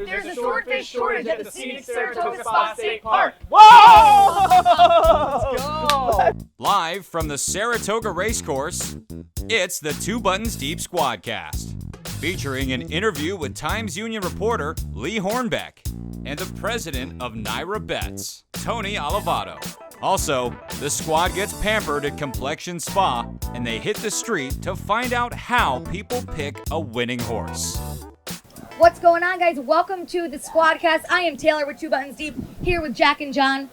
There's a swordfish shortage at the scenic Saratoga State Park. Whoa! Let's go! Live from the Saratoga Racecourse, it's the Two Buttons Deep Squadcast, featuring an interview with Times Union reporter Leigh Hornbeck and the president of NYRA Bets, Tony Allevato. Also, the squad gets pampered at Complexion Spa, and they hit the street to find out how people pick a winning horse. What's going on, guys? Welcome to the Squadcast. I am Taylor with Two Buttons Deep, here with Jack and John.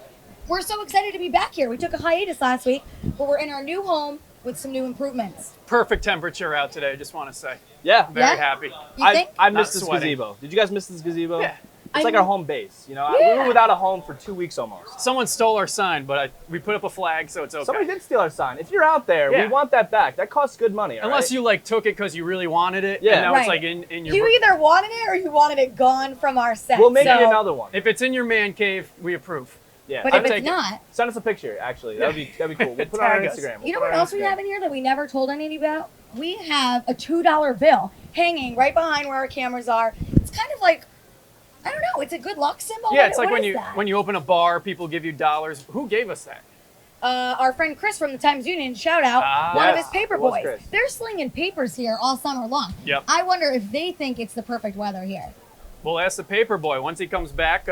We're so excited to be back here. We took a hiatus last week, but we're in our new home with some new improvements. Perfect temperature out today, I just want to say. Yeah. Very happy. You think? I missed Not this sweating. gazebo. Did you guys miss this gazebo? Yeah. It's like our home base. You know, we were without a home for 2 weeks almost. Someone stole our sign, but we put up a flag, so it's okay. Somebody did steal our sign. If you're out there, Yeah. we want that back. That costs good money, all Unless right? you like took it because you really wanted it, Yeah. and now it's Right. like in your... You either wanted it or you wanted it gone from our set. We'll make so, you another one. If it's in your man cave, we approve. Yeah. But I'll if take it's it. not, Send us a picture, actually. That'd be cool. We'll put it on our Tag us. Instagram. you know what else we have in here that we never told anybody about? We have a $2 bill hanging right behind where our cameras are. It's kind of like, I don't know, it's a good luck symbol. Yeah, it's like What when is you that? when you open a bar, people give you dollars. Who gave us that? Our friend Chris from the Times Union, shout out, one of Yes, his paper it was boys. Chris. They're slinging papers here all summer long. Yep. I wonder if they think it's the perfect weather here. We'll ask the paper boy. Once he comes back,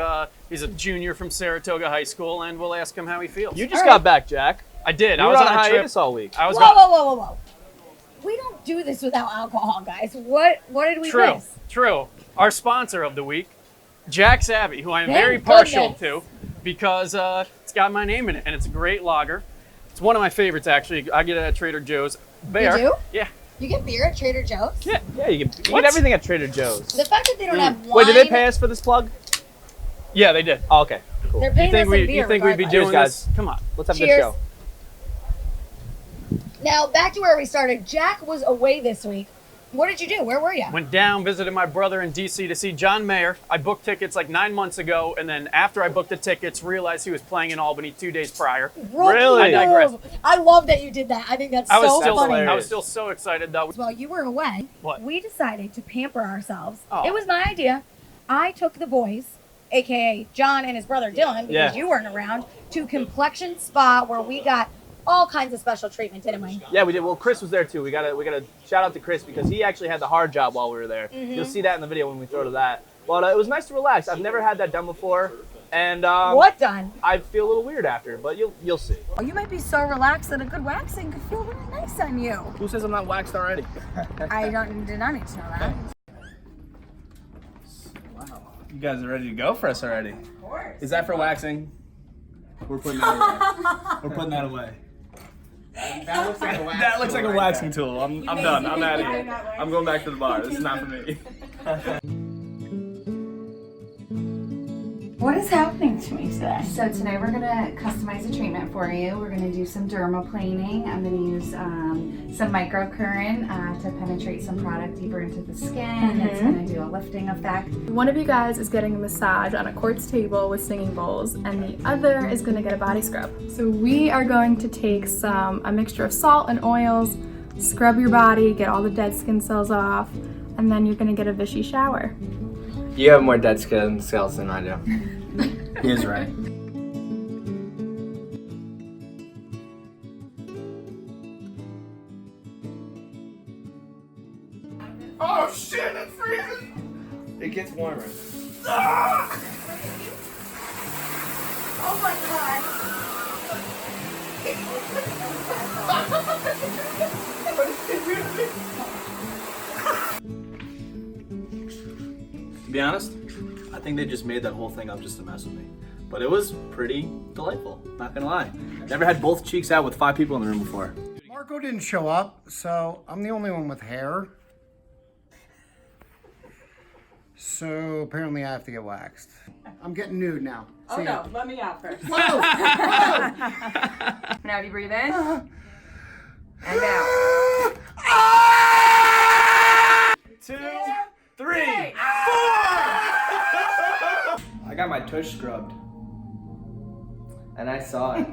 he's a junior from Saratoga High School, and we'll ask him how he feels. You just All got right. back, Jack. I did. You I were was on on a trip. hiatus all week. I was Whoa, whoa, whoa, whoa, whoa. We don't do this without alcohol, guys. What did we True, miss? true. Our sponsor of the week, Jack Savvy, who I am Thank very partial goodness. to because it's got my name in it, and it's a great lager. It's one of my favorites, actually. I get it at Trader Joe's. Bear. You do? Yeah. You get beer at Trader Joe's? Yeah. Yeah, you get What? everything at Trader Joe's. The fact that they don't have wine. Wait, did they pay us for this plug? Yeah, they did. Oh, okay. Cool. They're paying us in beer. You think we'd be regardless. doing Cheers, this? Come on. Let's have a good Cheers. show. Now, back to where we started. Jack was away this week. What did you do? Where were you? Went down, visited my brother in D.C. to see John Mayer. I booked tickets like 9 months ago, and then after I booked the tickets, realized he was playing in Albany 2 days prior. Rookie Really? I digress. move. I love that you did that. I think that's I was so still, funny. I was still so excited though. While you were away, What? we decided to pamper ourselves. Oh. It was my idea. I took the boys, aka John and his brother Dylan, because Yeah. you weren't around, to Complexion Spa, where we got all kinds of special treatment, didn't we? Yeah, we did. Well, Chris was there too. We gotta shout out to Chris because he actually had the hard job while we were there. Mm-hmm. You'll see that in the video when we throw to that. But it was nice to relax. I've never had that done before, and What done? I feel a little weird after, but you'll see. You might be so relaxed that a good waxing could feel really nice on you. Who says I'm not waxed already? I did not need to know that. Wow. You guys are ready to go for us already. Of course. Is that for waxing? We're putting that away. We're putting that away. That looks like a wax. That looks like a waxing tool. I'm done. I'm out of here. I'm going back to the bar. This is not for me. What is happening to me today? So today we're gonna customize a treatment for you. We're gonna do some dermaplaning. I'm gonna use some microcurrent to penetrate some product deeper into the skin. It's gonna do a lifting effect. One of you guys is getting a massage on a quartz table with singing bowls, and the other is going to get a body scrub. So we are going to take a mixture of salt and oils, scrub your body, get all the dead skin cells off, and then you're going to get a Vichy shower. You have more dead skin cells than I do. He is right. Oh shit, it's freezing! It gets warmer. Oh my god. To be honest, I think they just made that whole thing up just to mess with me. But it was pretty delightful, not gonna lie. Never had both cheeks out with 5 people in the room before. Marco didn't show up, so I'm the only one with hair. So apparently I have to get waxed. I'm getting nude now. Oh See no, ya. let me out first. Whoa! Now do you breathe in? And out. 2, 3, 4! I got my tush scrubbed. And I saw it.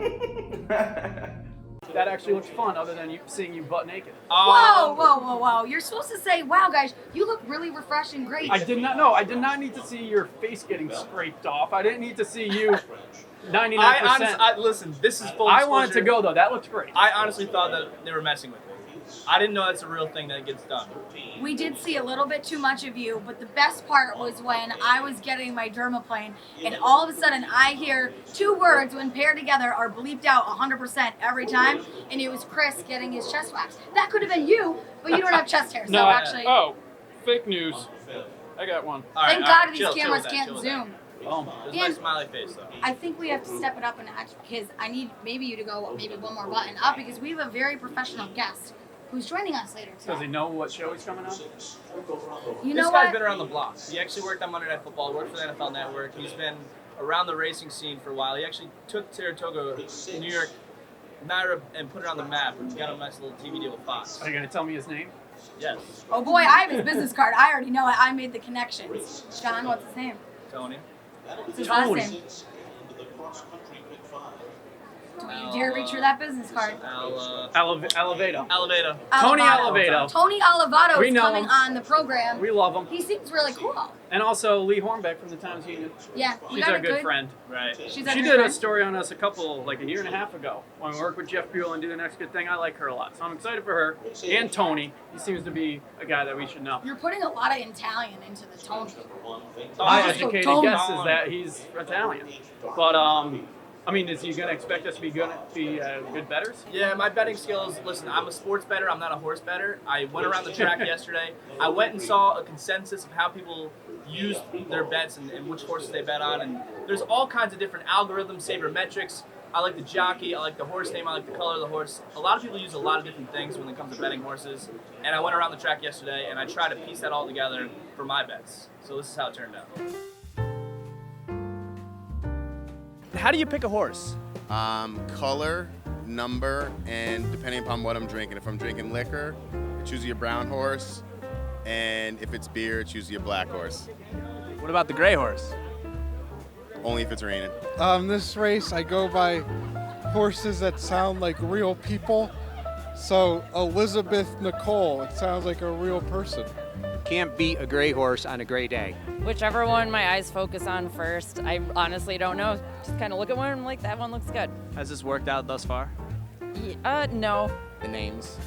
That actually looks fun, other than seeing you butt naked. Whoa. You're supposed to say, wow, guys, you look really refreshed and great. I did not need to see your face getting scraped off. I didn't need to see you 99%. Listen, this is full I disclosure. wanted to go, though. That looked great. I honestly thought that they were messing with me. I didn't know that's a real thing that gets done. We did see a little bit too much of you, but the best part was when I was getting my dermaplane, and all of a sudden I hear two words when paired together are bleeped out 100% every time, and it was Chris getting his chest waxed. That could have been you, but you don't have chest hair, so No, actually... Oh, fake news. I got one. Thank God these cameras can't zoom. There's a nice smiley face, though. I think we have to step it up a notch, because I need maybe you to go maybe one more button up, because we have a very professional guest who's joining us later today. Does he know what show he's coming on? You know This what? guy's been around the block. He actually worked on Monday Night Football, worked for the NFL Network. He's been around the racing scene for a while. He actually took Saratoga, New York, NYRA, and put it on the map. And got a nice little TV deal with Fox. Are you going to tell me his name? Yes. Oh boy, I have his business card. I already know it. I made the connections. John, what's his name? Tony. What's his last name? Don't you dare reach for that business card. Allevato. Allevato. Tony Allevato. Tony Allevato We is know coming him. on the program. We love him. He seems really cool. And also Leigh Hornbeck from the Times Union. Yeah, we She's got our a good friend. Right. She's our She good did a friend. story on us a year and a half ago when we worked with Jeff Buell and Do the Next Good Thing. I like her a lot. So I'm excited for her. And Tony. He seems to be a guy that we should know. You're putting a lot of Italian into the Tony. My Just go educated Tony. guess is that he's Italian. But, I mean, is he going to expect us to be good bettors? Yeah, my betting skills, listen, I'm a sports bettor. I'm not a horse bettor. I went around the track yesterday. I went and saw a consensus of how people use their bets and which horses they bet on. And there's all kinds of different algorithms, sabermetrics. I like the jockey. I like the horse name. I like the color of the horse. A lot of people use a lot of different things when it comes to betting horses. And I went around the track yesterday, and I tried to piece that all together for my bets. So this is how it turned out. How do you pick a horse? Color, number, and depending upon what I'm drinking. If I'm drinking liquor, it's usually a brown horse, and if it's beer, it's usually a black horse. What about the gray horse? Only if it's raining. This race, I go by horses that sound like real people. So Elizabeth Nicole, it sounds like a real person. Can't beat a gray horse on a gray day. Whichever one my eyes focus on first. I honestly don't know. Just kind of look at one and I'm like, that one looks good. Has this worked out thus far? No. The names.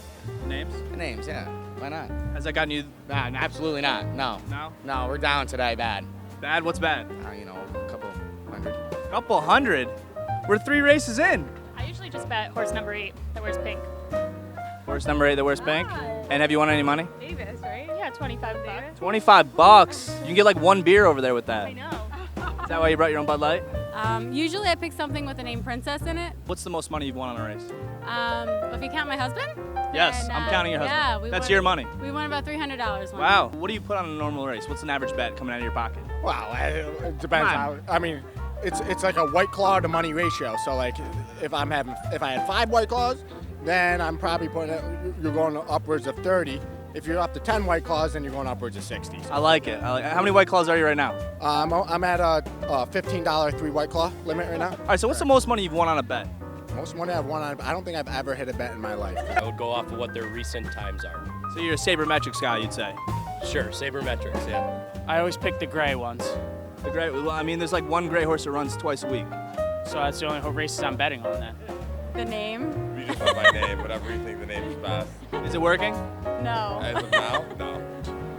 Names? The names, yeah. Why not? Has that gotten you? Nah, absolutely not. No. No? No, we're down today bad. Bad? What's bad? A couple hundred. Couple hundred? We're 3 races in. I usually just bet horse number 8 that wears pink. Horse number 8 that wears pink? And have you won any money? Davis, right? Yeah, $25. $25. You can get like 1 beer over there with that. I know. Is that why you brought your own Bud Light? Usually I pick something with the name Princess in it. What's the most money you've won on a race? If you count my husband? Yes, then, I'm counting your husband. Yeah, That's your money. We won about $300 one Wow. What do you put on a normal race? What's an average bet coming out of your pocket? Wow, it depends how. I mean, it's like a White Claw to money ratio. So like, if I had 5 White Claws, then I'm probably you're going upwards of 30. If you're up to 10 White Claws, then you're going upwards of 60. I like it. How many White Claws are you right now? I'm at a $15 3 White Claw limit right now. All right, so what's the most money you've won on a bet? Most money I've won on. I don't think I've ever hit a bet in my life. I would go off of what their recent times are. So you're a sabermetrics guy, you'd say? Sure, sabermetrics, yeah. I always pick the gray ones. The gray. Well, I mean, there's like 1 gray horse that runs twice a week. So that's the only races I'm betting on then. The name? You just went by name, whatever you think the name is best. Is it working? No. As of now, no.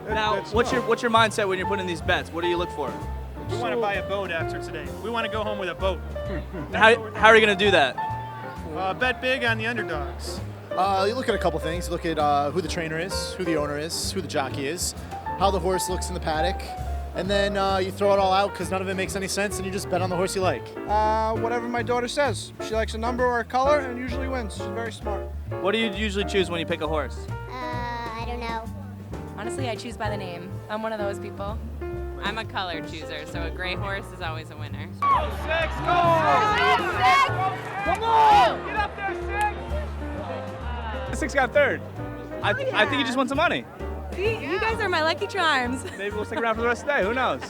Now, what's your mindset when you're putting these bets? What do you look for? We want to buy a boat after today. We want to go home with a boat. How are you going to do that? Bet big on the underdogs. You look at a couple things. You look at who the trainer is, who the owner is, who the jockey is, how the horse looks in the paddock, and then you throw it all out because none of it makes any sense, and you just bet on the horse you like. Whatever my daughter says. She likes a number or a color and usually wins. She's very smart. What do you usually choose when you pick a horse? I don't know. Honestly, I choose by the name. I'm one of those people. I'm a color chooser, so a gray horse is always a winner. Go, 6, go! Come on! Get up there, 6! 6 got 3rd. I think you just won some money. See, you guys are my lucky charms. Maybe we'll stick around for the rest of the day. Who knows?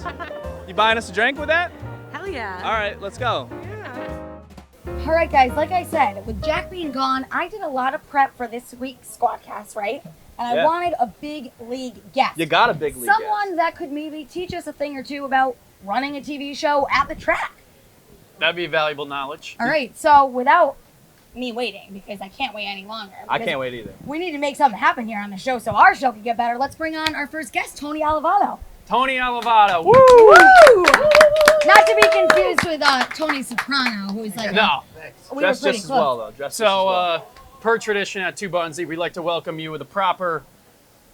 You buying us a drink with that? Hell yeah. All right, let's go. All right, guys, like I said, with Jack being gone, I did a lot of prep for this week's Squadcast, right? And I wanted a big league guest. You got a big league Someone that could maybe teach us a thing or two about running a TV show at the track. That'd be valuable knowledge. All right, so without me waiting, because I can't wait any longer. I can't wait either. We need to make something happen here on the show so our show can get better. Let's bring on our first guest, Tony Allevato. Tony Allevato. Woo! Woo! Not to be confused with Tony Soprano, who's like... No. We Dressed were pretty just as close. well, though. Dressed just as well. Per tradition at Two Buttons Deep, we'd like to welcome you with a proper...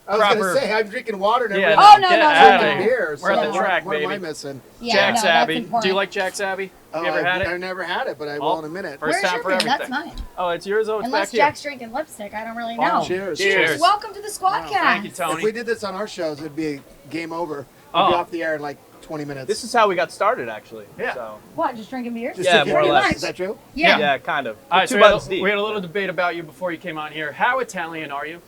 I was going to say, I'm drinking water and Yeah, everything. no. Drinking beer. We're at the track, what baby. am I missing? Yeah, Jack's no, that's Abbey. important. Do you like Jack's Abbey? Have you ever had it? I've never had it, but I will in a minute. First Where's time your for beer? everything. That's mine. Oh, it's yours? Oh, it's Unless back here. Jack's drinking lipstick, I don't really know. Cheers. Cheers. Welcome to the Squadcast. Thank you, Tony. If we did this on our shows, it'd be game over. We'd Oh. be off the air in like 20 minutes. This is how we got started, actually. Yeah. So. What, just drinking beer? Just Yeah, drinking more or beer. less. Is that true? Yeah. Yeah, kind of. All right, Two so buttons deep. we had a little debate about you before you came on here. How Italian are you?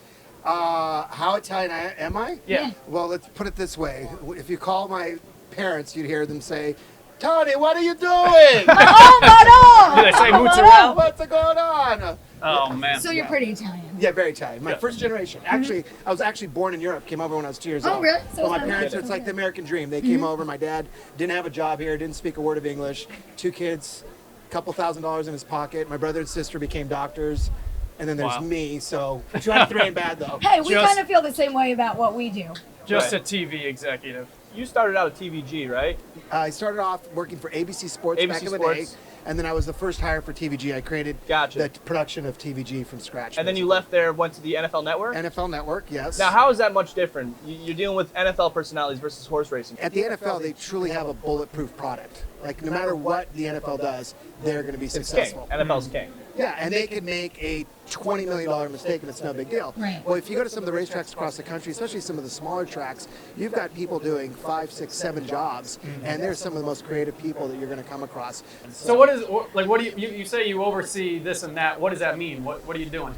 How Italian am I? Yeah. Well, let's put it this way. If you call my parents, you'd hear them say, Tony, what are you doing? Oh, Do they say mozzarella? What's going on? Oh, man. So you're pretty Italian. Yeah, very Italian. My first generation. Actually, I was actually born in Europe. Came over when I was 2 years Oh, old. really? So But my it's not parents, bad. it's like the American dream. They came over. My dad didn't have a job here, didn't speak a word of English. 2 kids, couple $1,000s in his pocket. My brother and sister became doctors. And then there's Wow. me, so trying to ain't bad though. Hey, we Just- kind of feel the same way about what we do. Just Right. a TV executive. You started out at TVG, right? I started off working for ABC Sports back ABC in the day, Sports. and then I was the first hire for TVG. I created Gotcha. the production of TVG from scratch. And then you left there, went to the NFL Network? NFL Network, yes. Now, how is that much different? You're dealing with NFL personalities versus horse racing. At the NFL, they truly have a bulletproof product. Like, no matter what the NFL does, they're going to be It's king. successful. NFL's king. Yeah, and they could make a $20 million mistake and it's no big deal. Right. Well, if you go to some of the racetracks across the country, especially some of the smaller tracks, you've got people doing 5, 6, 7 jobs, and they're some of the most creative people that you're going to come across. So what do you say you oversee this and that? What does that mean? What are you doing?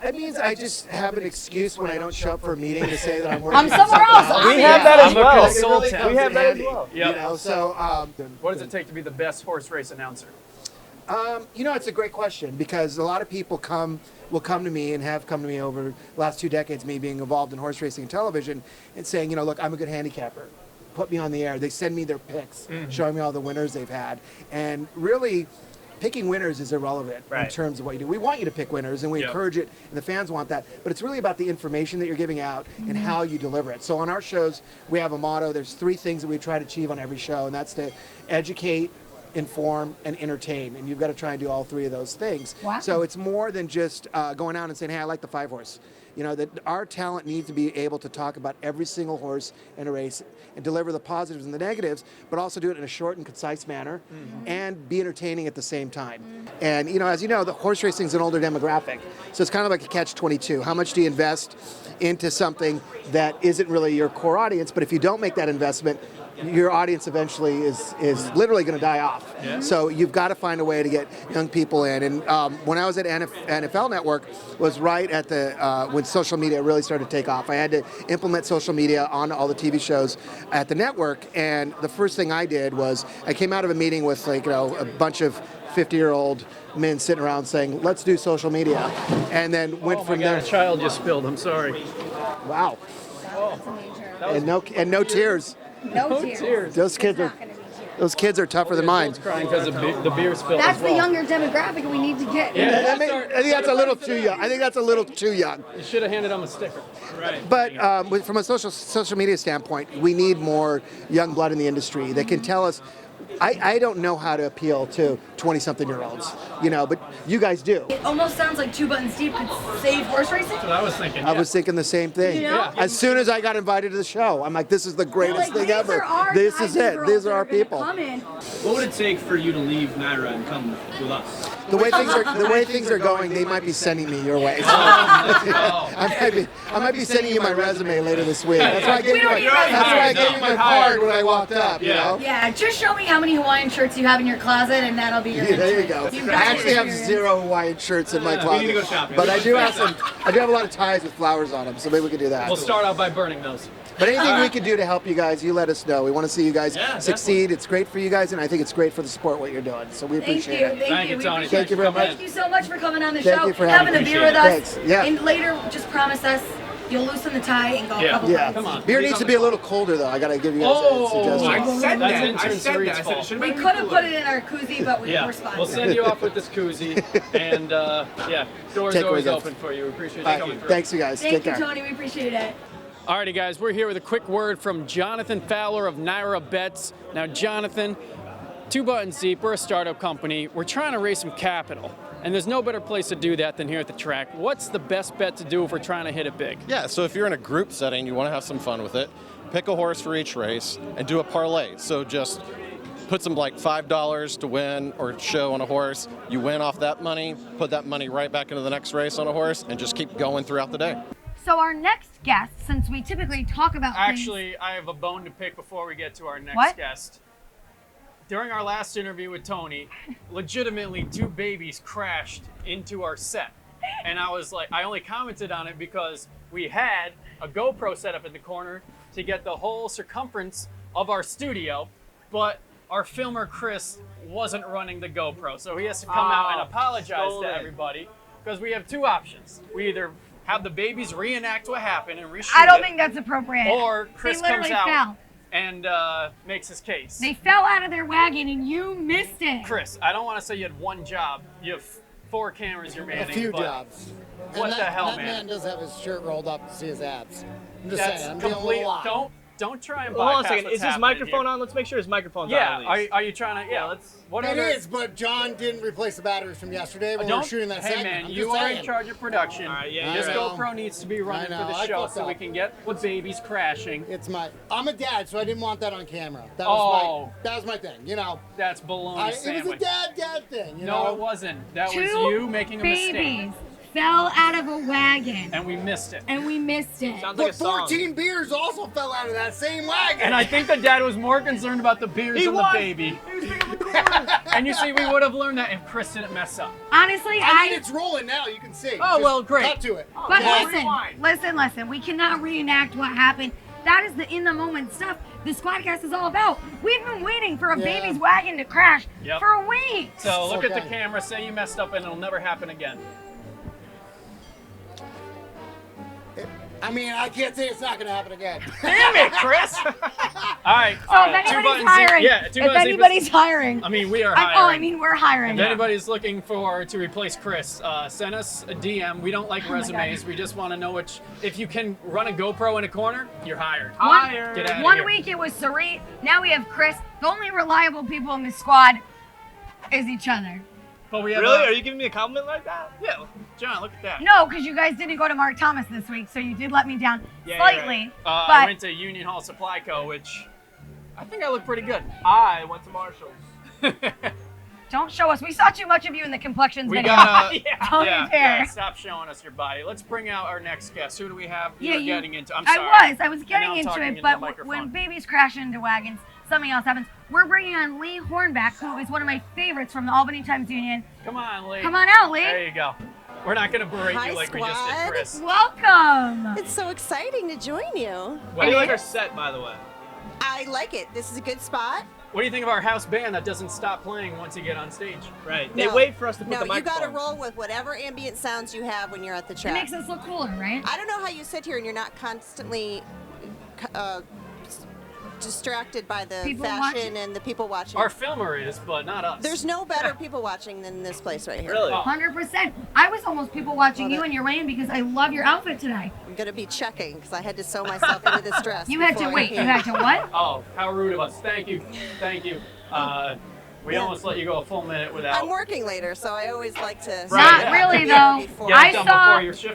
That means I just have an excuse when I don't show up for a meeting to say that I'm working. I'm somewhere else. We have that as I'm a well. consultant. We have that as well. Yep. You know, so What does it take to be the best horse race announcer? you know, it's a great question because a lot of people will come to me and have come to me over the last 2 decades, me being involved in horse racing and television, and saying, you know, look, I'm a good handicapper. Put me on the air. They send me their picks, showing me all the winners they've had, and really. Picking winners is irrelevant in terms of what you do. We want you to pick winners, and we encourage it, and the fans want that. But it's really about the information that you're giving out and how you deliver it. So on our shows, we have a motto. There's 3 things that we try to achieve on every show, and that's to educate, inform, and entertain. And you've got to try and do all 3 of those things. Wow. So it's more than just going out and saying, hey, I like the 5-horse. You know, that our talent needs to be able to talk about every single horse in a race and deliver the positives and the negatives, but also do it in a short and concise manner and be entertaining at the same time. And, you know, as you know, the horse racing is an older demographic. So it's kind of like a catch-22. How much do you invest into something that isn't really your core audience? But if you don't make that investment, your audience eventually is literally going to die off. Yeah. So you've got to find a way to get young people in. And when I was at NFL Network, was right at the when social media really started to take off. I had to implement social media on all the TV shows at the network. And the first thing I did was I came out of a meeting with like a bunch of 50-year-old men sitting around saying, "Let's do social media," and then went from there. A child just spilled. I'm sorry. Wow. And no tears. No tears. Those kids are tougher than mine. Crying because the beer spilled. That's as well. the younger demographic we need to get. I think that's a little too young. I think that's a little too young. You should have handed them a sticker. Right. But from a social media standpoint, we need more young blood in the industry that can tell us. I don't know how to appeal to 20-something-year-olds, you know, but you guys do. It almost sounds like Two Buttons Deep could save horse racing. That's what I was thinking. I was thinking the same thing. You know? As soon as I got invited to the show, I'm like, this is the greatest thing These ever. are our This guys is and it. girls These that are our gonna people. Come in. What would it take for you to leave NYRA and come with us? The way things are going, they might be sending me your way. I might be sending you my resume later this week. That's why I gave you my card when I walked up. You know. Yeah, just show me how many Hawaiian shirts you have in your closet, and that'll be your. Yeah, there you go. You've I got actually have experience. 0 Hawaiian shirts in my closet. We need to go shopping. But I do have some. I do have a lot of ties with flowers on them, so maybe we could do that. We'll start out by burning those. But anything we can do to help you guys, you let us know. We want to see you guys succeed. It's great for you guys, and I think it's great for the sport what you're doing. So we appreciate it. Thank you, Tony. Thank you very much. Thank you so much for coming on the Thank show. you for having having me. a beer with us. Thanks. Yeah. And later, just promise us you'll loosen the tie and go a couple Yeah. rounds. Beer needs to be a little colder, though. I got to give you guys a suggestion. I said that. We could have put it in our koozie, but we responded. We'll send you off with this koozie, and doors Take always away, open for you. We appreciate All you right, coming through. thanks, you guys. Thank Take you, care. Tony. We appreciate it. Alrighty, guys, we're here with a quick word from Jonathan Fowler of NYRA Bets. Now, Jonathan, 2 Buttons Deep, we're a startup company. We're trying to raise some capital, and there's no better place to do that than here at the track. What's the best bet to do if we're trying to hit it big? Yeah, so if you're in a group setting, you want to have some fun with it, pick a horse for each race and do a parlay. So just put some like $5 to win or show on a horse. You win off that money, put that money right back into the next race on a horse, and just keep going throughout the day. So our next guest, since we typically talk about Actually, I have a bone to pick before we get to our next guest. During our last interview with Tony, legitimately 2 babies crashed into our set. And I was like, I only commented on it because we had a GoPro set up in the corner to get the whole circumference of our studio, but our filmer Chris wasn't running the GoPro. So he has to come out and apologize to everybody, because we have 2 options. We either have the babies reenact what happened and reshoot I don't think that's appropriate. or Chris They comes literally out fell. and makes his case. They fell out of their wagon and you missed it. Chris, I don't want to say you had 1 job. You have 4 cameras you're manning. A few but jobs. What And the hell, that man? man does have his shirt rolled up to see his abs. I'm just That's saying. I'm being a complete. little loud. Don't try and Hold on a bypass second. what's Is his happening microphone here. on? Let's make sure his microphone's Yeah. on. At least. Are you trying to? Yeah. Let's. Whatever. It is, but John didn't replace the batteries from yesterday when we were shooting that hey segment. man, I'm you just are saying. in charge of production. All right, yeah, this I know. GoPro needs to be running I for know, the I show fucked so we up. can get the babies crashing. I'm a dad, so I didn't want that on camera. That was my thing, you know. That's baloney It sandwich. was a dad thing, you no, know. it wasn't. That was 2 you making a mistake. babies fell out of a wagon. And we missed it. And we missed it. But 14 beers also fell out of that same wagon. And I think the dad was more concerned about the beers than the baby. And you see, we would have learned that if Chris didn't mess up. Honestly, I mean, it's rolling now. You can see. Oh, well, great. Cut to it. But listen. We cannot reenact what happened. That is the in-the-moment stuff the Squadcast is all about. We've been waiting for a baby's wagon to crash for a week. So look at the camera, say you messed up, and it'll never happen again. I mean, I can't say it's not going to happen again. Damn it, Chris! All right. So if anybody's hiring, if anybody's hiring, I mean, we are Oh, hiring. I mean, we're hiring. If anybody's looking to replace Chris, send us a DM. We don't like resumes. We just want to know if you can run a GoPro in a corner, you're hired. Get out of One here. week it was Sarit. Now we have Chris. The only reliable people in the squad is each other. But we have Really? Are you giving me a compliment like that? Yeah, John, look at that. No, because you guys didn't go to Mark Thomas this week, so you did let me down Yeah, slightly. you're right. But I went to Union Hall Supply Co., which I think I look pretty good. I went to Marshall's. don't show us. We saw too much of you in the complexions We video. gotta, Don't yeah, you dare. yeah, stop showing us your body. Let's bring out our next guest. Who do we have? Yeah, You're you- getting into. I'm sorry. I was getting And now I'm into talking it, into but the microphone. when babies crash into wagons, something else happens. We're bringing on Leigh Hornbeck, who is one of my favorites from the Albany Times Union. Come on, Leigh. Come on out, Leigh. There you go. We're not going to berate Hi, you like we just did squad. Chris. Welcome. It's so exciting to join you. What do you like our set, by the way? I like it. This is a good spot. What do you think of our house band that doesn't stop playing once you get on stage? Right. No. They wait for us to put No, the you got to microphone. roll with whatever ambient sounds you have when you're at the track. It makes us look cooler, right? I don't know how you sit here and you're not constantly distracted by the People fashion watching. and the people watching. Our filmer is, but not us. There's no better people watching than this place right here. 100%. I was almost people watching you and your rain because I love your outfit today. I'm going to be checking because I had to sew myself into this dress. You had to before I wait. You came. had to what? Oh, how rude of us. Thank you. Thank you. We almost let you go a full minute without. I'm working later, so I always like to. Not really though.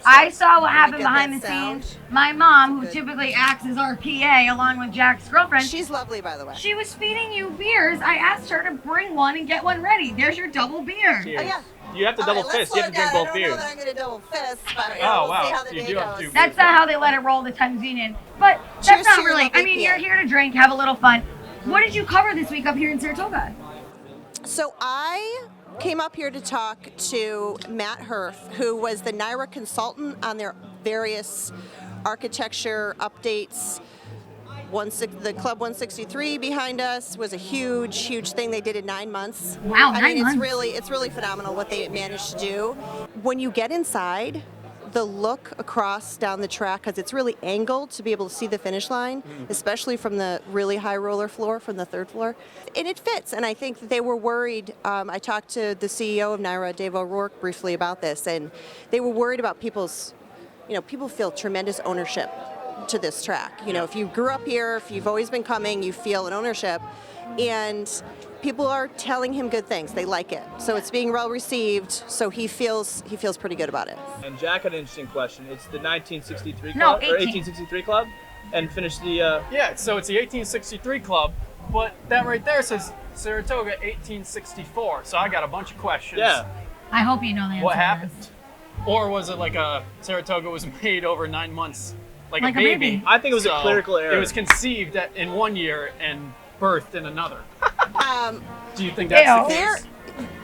I saw what happened behind the scenes. My mom, who typically acts as our PA along with Jack's girlfriend. She's lovely, by the way. She was feeding you beers. I asked her to bring one and get one ready. There's your double beer. Cheers. Oh, yeah. You have to double fist. You have to drink both I beers. don't know that I'm going to double fist, but Oh, we'll see wow. how the You day do have goes. to. That's not how they let it roll the Times Union. But Cheers that's not to your really. lovely I mean, PA. you're here to drink, have a little fun. What did you cover this week up here in Saratoga? So I came up here to talk to Matt Herf, who was the NYRA consultant on their various architecture updates the Club 163 behind us was a huge thing they did in 9 months. Wow, I 9 mean, months. it's really phenomenal what they managed to do. When you get inside, the look across down the track, because it's really angled to be able to see the finish line, especially from the really high roller floor, from the third floor, and it fits. And I think that they were worried. I talked to the CEO of NYRA, Dave O'Rourke, briefly about this, and they were worried about people's, people feel tremendous ownership to this track. If you grew up here, if you've always been coming, you feel an ownership, and people are telling him good things. They like it, so it's being well received. So he feels pretty good about it. And Jack had an interesting question. It's the 1963 No, club or 1863 club, and finished the. Yeah, so it's the 1863 club, but that right there says Saratoga 1864. So I got a bunch of questions. Yeah. I hope you know the answer. What to happened? this. Or was it like a Saratoga was made over 9 months, like Like a a baby? baby. I think it was a clerical error. It was conceived in 1 year and birthed in another. Do you think that's the case?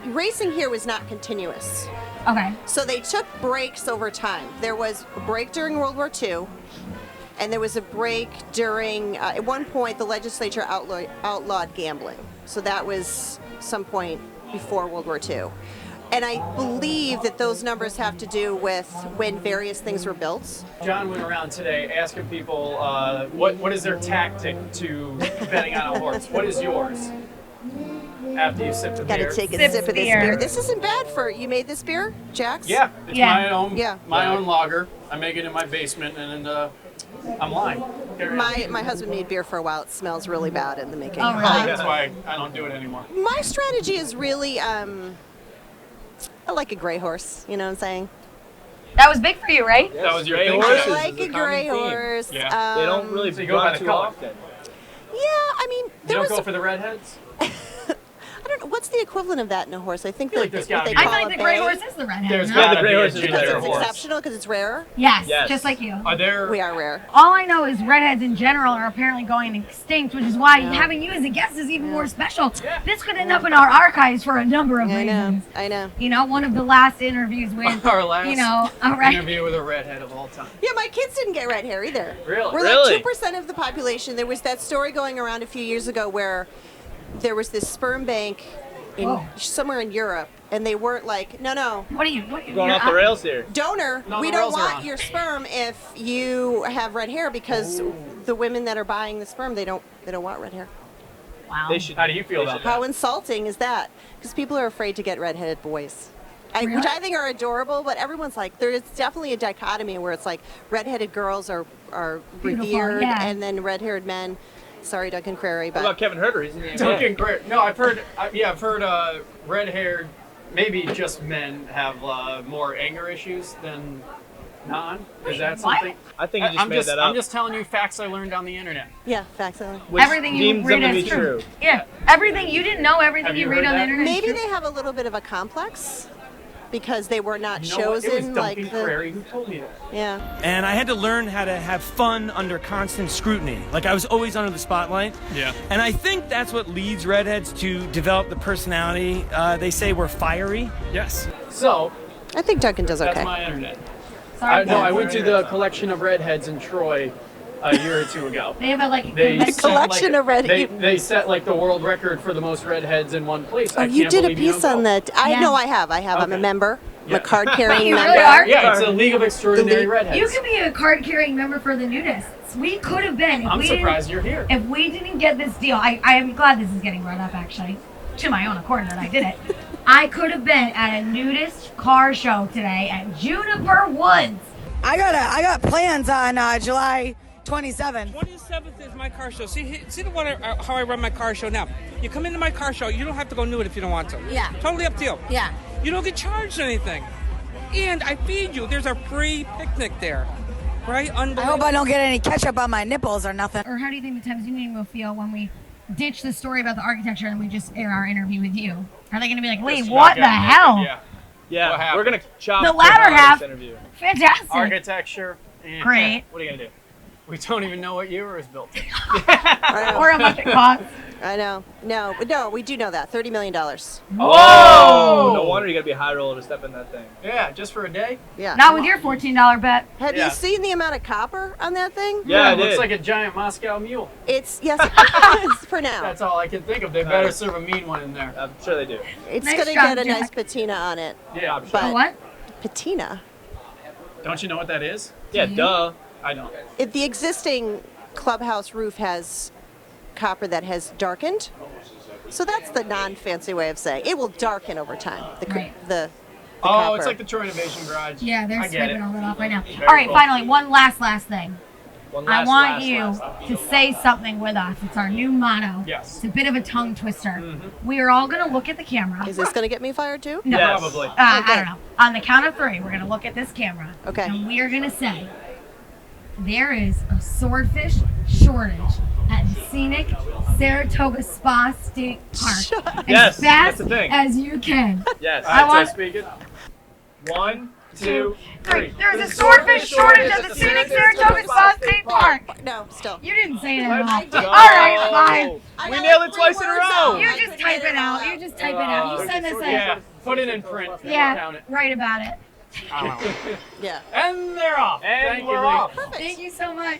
Racing here was not continuous. Okay. So they took breaks over time. There was a break during World War II, and there was a break during, at one point, the legislature outlawed gambling. So that was some point before World War II. And I believe that those numbers have to do with when various things were built. John went around today asking people what is their tactic to betting on a horse. What is yours? After you sip the beer. Gotta take a sip of this beer. This isn't bad for, you made this beer, Jax? Yeah, it's my own. Yeah. My own lager. I make it in my basement, and I'm lying. My husband made beer for a while. It smells really bad in the making. Oh, really? That's why I don't do it anymore. My strategy is really, I like a gray horse. You know what I'm saying? That was big for you, right? That was your Gray thing. horses I like a gray common theme. horse. Yeah. They don't really So you go by run the too color. often. Yeah, I mean, You there don't was. go for the redheads? I don't know what's the equivalent of that in a horse. I think feel like there's gotta they be- I call feel like a the gray bay. horse is the redhead. There's no? gotta the gray be a horse is ginger better. It's horse. exceptional because it's rare. Yes, Yes. just like you. Are there? We are rare. All I know is redheads in general are apparently going extinct, which is why having you as a guest is even more special. Yeah. This could end up in our archives for a number of I know. reasons. I know. One of the last interviews with, Our last interview with a redhead of all time. Yeah, my kids didn't get red hair either. Really? We're Really? like 2% of the population. There was that story going around a few years ago where there was this sperm bank somewhere in Europe, and they weren't like, no, What are you? Going off the rails here. donor, No, we the don't rails are want on. your sperm if you have red hair because the women that are buying the sperm, they don't want red hair. Wow. They should. How do you feel about How that? insulting is that? Because people are afraid to get redheaded boys. Which Really? I think are adorable, but everyone's like, there is definitely a dichotomy where it's like redheaded girls are Beautiful, revered, yeah. and then red-haired men. Sorry, Duncan Crary, What but about Kevin Herter? Isn't he? Duncan Greer. No, I've heard red-haired, maybe just men have more anger issues than non. Is that what? something? I think he just made that up. I'm just telling you facts I learned on the internet. yeah, facts only. Which Everything you deems read them to is be true. Yeah, everything you didn't know, everything Have you you read heard on the that? internet. is Maybe true. they have a little bit of a complex because they were not You know what? It was chosen like Duncan the. Crary who told me that. Yeah. And I had to learn how to have fun under constant scrutiny. Like I was always under the spotlight. Yeah. And I think that's what leads redheads to develop the personality. They say we're fiery. Yes. So I think Duncan does that's okay. my internet. Sorry. I went to the collection of redheads in Troy a year or two ago. They have a A collection of redheads. They set like the world record for the most redheads in one place. Oh, I you can't did a believe you piece don't on go. that. I know I have. I'm a member. I'm a card-carrying You member. really are? Yeah, it's a League of Extraordinary Redheads. You could be a card-carrying member for the nudists. We could have been. If I'm we surprised didn't, you're here. If we didn't get this deal, I am glad this is getting brought up, actually. To my own accord that I did it. I could have been at a nudist car show today at Juniper Woods. I got plans on July 27th. 27th is my car show. See the one how I run my car show now. You come into my car show, you don't have to go nude if you don't want to. Yeah. Totally up to you. Yeah. You don't get charged anything. And I feed you. There's a free picnic there. Right? I hope I don't get any ketchup on my nipples or nothing. Or how do you think the Times Union will feel when we ditch the story about the architecture and we just air our interview with you? Are they going to be like, Leigh, what the hell? Yeah. Yeah, we're gonna chop The latter this half, interview. fantastic. Architecture. Great. What are you gonna do? We don't even know what year it was built. Or how much it costs. I know. No, we do know that. $30 million. Whoa! No wonder you gotta be a high roller to step in that thing. Yeah, just for a day? Yeah. Not with your $14 bet. Have you seen the amount of copper on that thing? Yeah, it looks like a giant Moscow mule. It's, yes, it's for now. That's all I can think of. They better serve a mean one in there. I'm sure they do. It's Nice going to job, get a Jack. nice patina on it. Yeah, I'm sure. But What? patina. Don't you know what that is? Yeah, duh. I don't. If the existing clubhouse roof has copper that has darkened, so that's the non-fancy way of saying it will darken over time. The Oh, copper. it's like the Troy Innovation Garage. Yeah, they're I get scraping it. all that off right now. Very All right, cool. finally, one last thing. One I last, want last, you last. to say something with us. It's our new motto. Yes. It's a bit of a tongue twister. We are all going to look at the camera. Is this going to get me fired too? No. Yes. Probably. I don't know. On the count of 3, we're going to look at this camera. Okay. And we are going to say, there is a swordfish shortage at the scenic Saratoga Spa State Park. Yes, as fast that's the thing. as you can. Yes. I want. Speak it. 1, 2, 3. There's a swordfish shortage at the scenic Saratoga Spa State Park. No, still. You didn't say it at all. Let's go. All right, fine. We nailed it twice in a row. You just type it out. You just type it out. You send us Yeah, a. put it in print. Yeah, Count it. write about it. Yeah. And they're off. And Thank we're you, Leigh. off. Thank you so much.